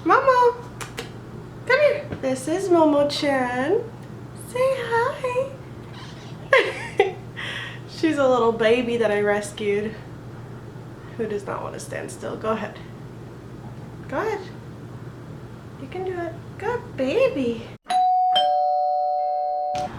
Momo, come here. This is Momo-chan. Say hi. She's a little baby that I rescued who does not want to stand still. Go ahead. Go ahead. You can do it. Good baby.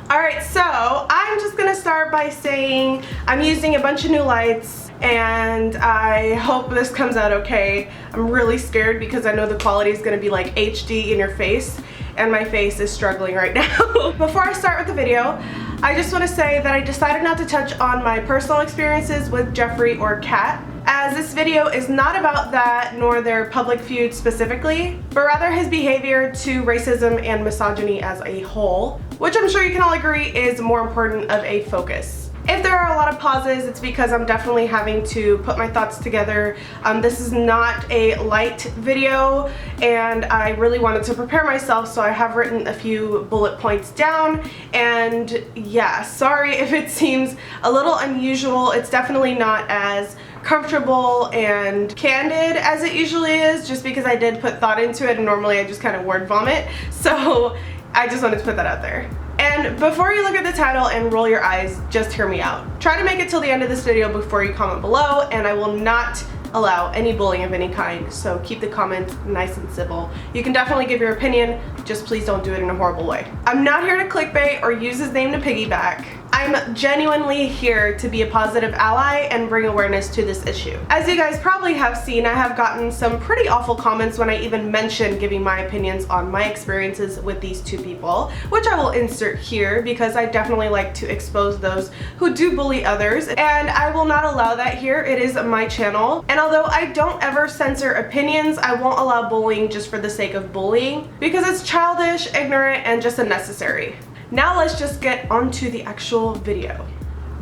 Alright, so I'm just gonna start by saying I'm using a bunch of new lights and I hope this comes out okay. I'm really scared because I know the quality is gonna be like HD in your face and my face is struggling right now. Before I start with the video, I just want to say that I decided not to touch on my personal experiences with Jeffree or Kat, as this video is not about that nor their public feud specifically, but rather his behavior to racism and misogyny as a whole, which I'm sure you can all agree is more important of a focus. If there are a lot of pauses, it's because I'm definitely having to put my thoughts together. This is not a light video and I really wanted to prepare myself, so I have written a few bullet points down. And yeah, sorry if it seems a little unusual. It's definitely not as comfortable and candid as it usually is, just because I did put thought into it and normally I just kind of word vomit. So I just wanted to put that out there. And before you look at the title and roll your eyes, just hear me out. Try to make it till the end of this video before you comment below, and I will not allow any bullying of any kind, so keep the comments nice and civil. You can definitely give your opinion, just please don't do it in a horrible way. I'm not here to clickbait or use his name to piggyback. I'm genuinely here to be a positive ally and bring awareness to this issue. As you guys probably have seen, I have gotten some pretty awful comments when I even mention giving my opinions on my experiences with these two people, which I will insert here because I definitely like to expose those who do bully others, and I will not allow that here. It is my channel, and although I don't ever censor opinions, I won't allow bullying just for the sake of bullying because it's childish, ignorant, and just unnecessary. Now let's just get onto the actual video.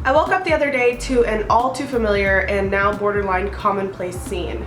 I woke up the other day to an all too familiar and now borderline commonplace scene.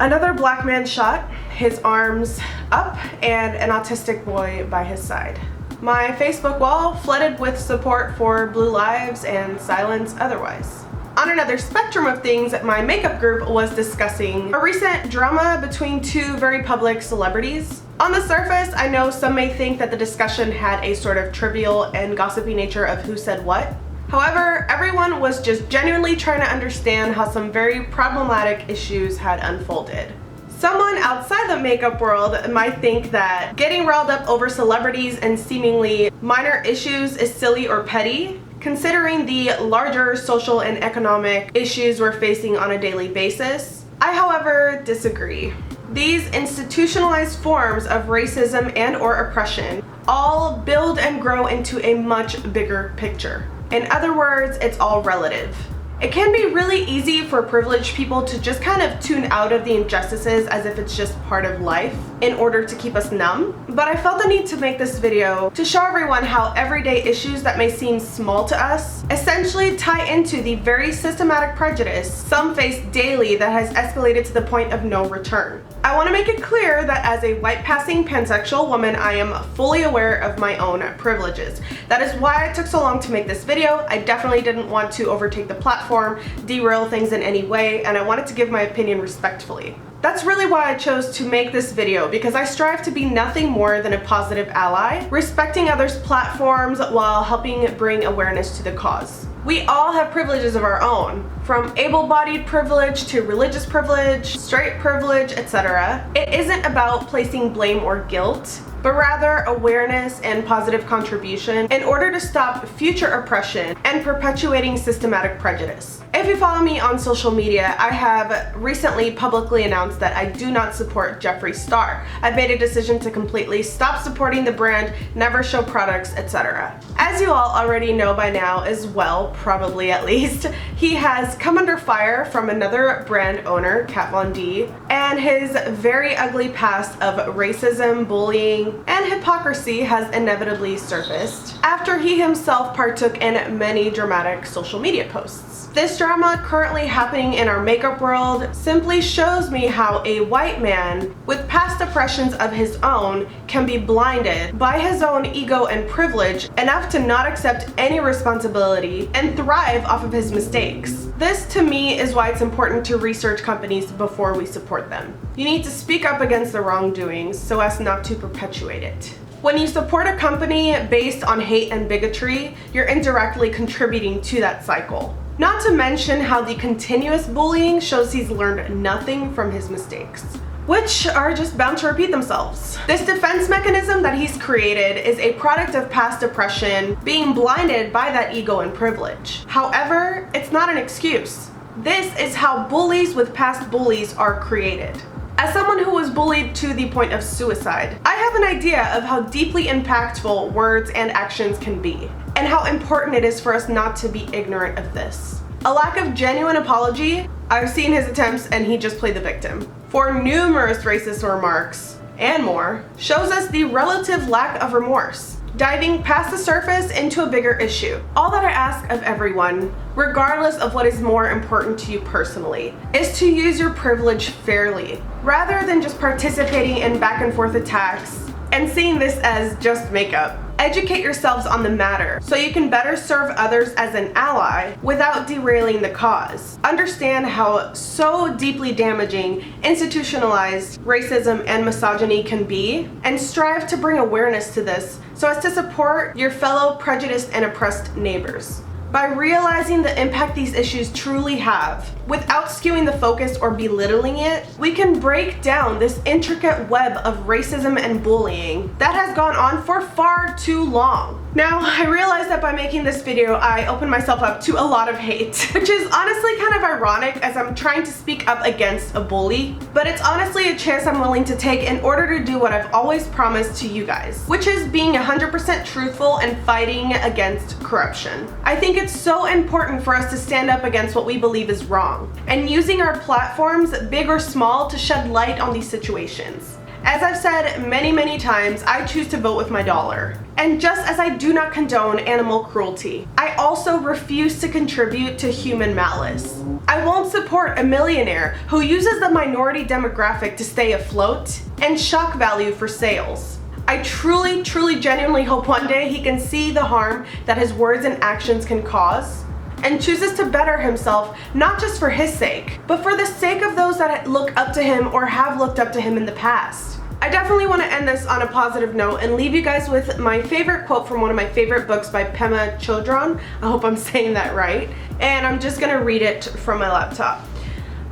Another black man shot, his arms up, and an autistic boy by his side. My Facebook wall flooded with support for blue lives and silence otherwise. On another spectrum of things, my makeup group was discussing a recent drama between two very public celebrities. On the surface, I know some may think that the discussion had a sort of trivial and gossipy nature of who said what. However, everyone was just genuinely trying to understand how some very problematic issues had unfolded. Someone outside the makeup world might think that getting riled up over celebrities and seemingly minor issues is silly or petty, considering the larger social and economic issues we're facing on a daily basis. I, however, disagree. These institutionalized forms of racism and or oppression all build and grow into a much bigger picture. In other words, it's all relative. It can be really easy for privileged people to just kind of tune out of the injustices as if it's just part of life in order to keep us numb. But I felt the need to make this video to show everyone how everyday issues that may seem small to us essentially tie into the very systematic prejudice some face daily that has escalated to the point of no return. I want to make it clear that as a white-passing pansexual woman, I am fully aware of my own privileges. That is why it took so long to make this video. I definitely didn't want to overtake the platform, derail things in any way, and I wanted to give my opinion respectfully. That's really why I chose to make this video, because I strive to be nothing more than a positive ally, respecting others' platforms while helping bring awareness to the cause. We all have privileges of our own, from able-bodied privilege to religious privilege, straight privilege, etc. It isn't about placing blame or guilt, but rather awareness and positive contribution in order to stop future oppression and perpetuating systematic prejudice. If you follow me on social media, I have recently publicly announced that I do not support Jeffree Star. I've made a decision to completely stop supporting the brand, never show products, etc. As you all already know by now as well, probably at least, he has come under fire from another brand owner, Kat Von D, and his very ugly past of racism, bullying, and hypocrisy has inevitably surfaced after he himself partook in many dramatic social media posts. This drama currently happening in our makeup world simply shows me how a white man with past oppressions of his own, can be blinded by his own ego and privilege enough to not accept any responsibility and thrive off of his mistakes. This, to me, is why it's important to research companies before we support them. You need to speak up against the wrongdoings so as not to perpetuate it. When you support a company based on hate and bigotry, you're indirectly contributing to that cycle. Not to mention how the continuous bullying shows he's learned nothing from his mistakes, which are just bound to repeat themselves. This defense mechanism that he's created is a product of past oppression, being blinded by that ego and privilege. However, it's not an excuse. This is how bullies with past bullies are created. As someone who was bullied to the point of suicide, I have an idea of how deeply impactful words and actions can be, and how important it is for us not to be ignorant of this. A lack of genuine apology, I've seen his attempts and he just played the victim, for numerous racist remarks and more, shows us the relative lack of remorse, diving past the surface into a bigger issue. All that I ask of everyone, regardless of what is more important to you personally, is to use your privilege fairly, rather than just participating in back and forth attacks and seeing this as just makeup. Educate yourselves on the matter so you can better serve others as an ally without derailing the cause. Understand how so deeply damaging institutionalized racism and misogyny can be, and strive to bring awareness to this so as to support your fellow prejudiced and oppressed neighbors. By realizing the impact these issues truly have, without skewing the focus or belittling it, we can break down this intricate web of racism and bullying that has gone on for far too long. Now, I realize that by making this video, I opened myself up to a lot of hate, which is honestly kind of ironic as I'm trying to speak up against a bully, but it's honestly a chance I'm willing to take in order to do what I've always promised to you guys, which is being 100% truthful and fighting against corruption. I think it's so important for us to stand up against what we believe is wrong, and using our platforms, big or small, to shed light on these situations. As I've said many times, I choose to vote with my dollar. And just as I do not condone animal cruelty, I also refuse to contribute to human malice. I won't support a millionaire who uses the minority demographic to stay afloat and shock value for sales. I truly genuinely hope one day he can see the harm that his words and actions can cause, and chooses to better himself, not just for his sake, but for the sake of those that look up to him or have looked up to him in the past. I definitely want to end this on a positive note and leave you guys with my favorite quote from one of my favorite books by Pema Chodron. I hope I'm saying that right. And I'm just gonna read it from my laptop.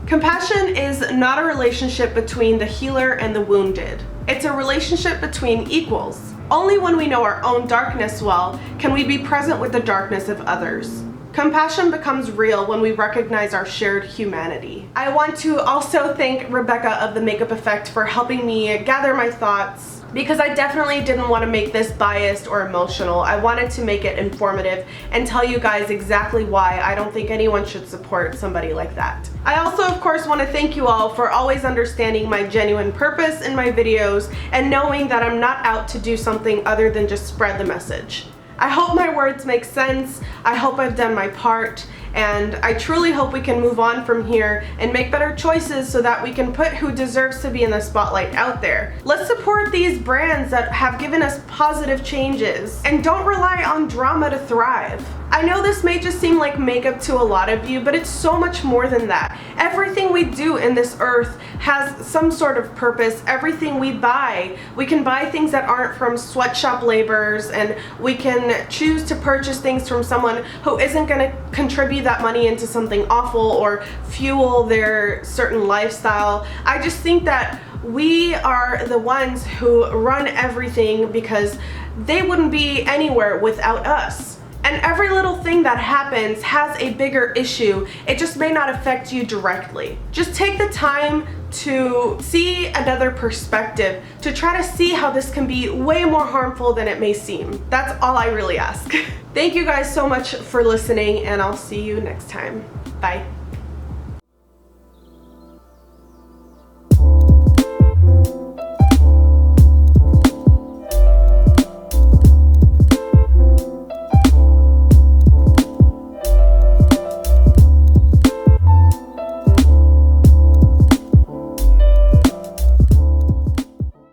Compassion is not a relationship between the healer and the wounded. It's a relationship between equals. Only when we know our own darkness well can we be present with the darkness of others. Compassion becomes real when we recognize our shared humanity. I want to also thank Rebecca of The Makeup Effect for helping me gather my thoughts, because I definitely didn't want to make this biased or emotional. I wanted to make it informative and tell you guys exactly why I don't think anyone should support somebody like that. I also, of course, want to thank you all for always understanding my genuine purpose in my videos and knowing that I'm not out to do something other than just spread the message. I hope my words make sense, I hope I've done my part, and I truly hope we can move on from here and make better choices so that we can put who deserves to be in the spotlight out there. Let's support these brands that have given us positive changes, and don't rely on drama to thrive. I know this may just seem like makeup to a lot of you, but it's so much more than that. Everything we do in this earth has some sort of purpose. Everything we buy, we can buy things that aren't from sweatshop laborers, and we can choose to purchase things from someone who isn't going to contribute that money into something awful or fuel their certain lifestyle. I just think that we are the ones who run everything because they wouldn't be anywhere without us. And every little thing that happens has a bigger issue. It just may not affect you directly. Just take the time to see another perspective, to try to see how this can be way more harmful than it may seem. That's all I really ask. Thank you guys so much for listening, and I'll see you next time. Bye.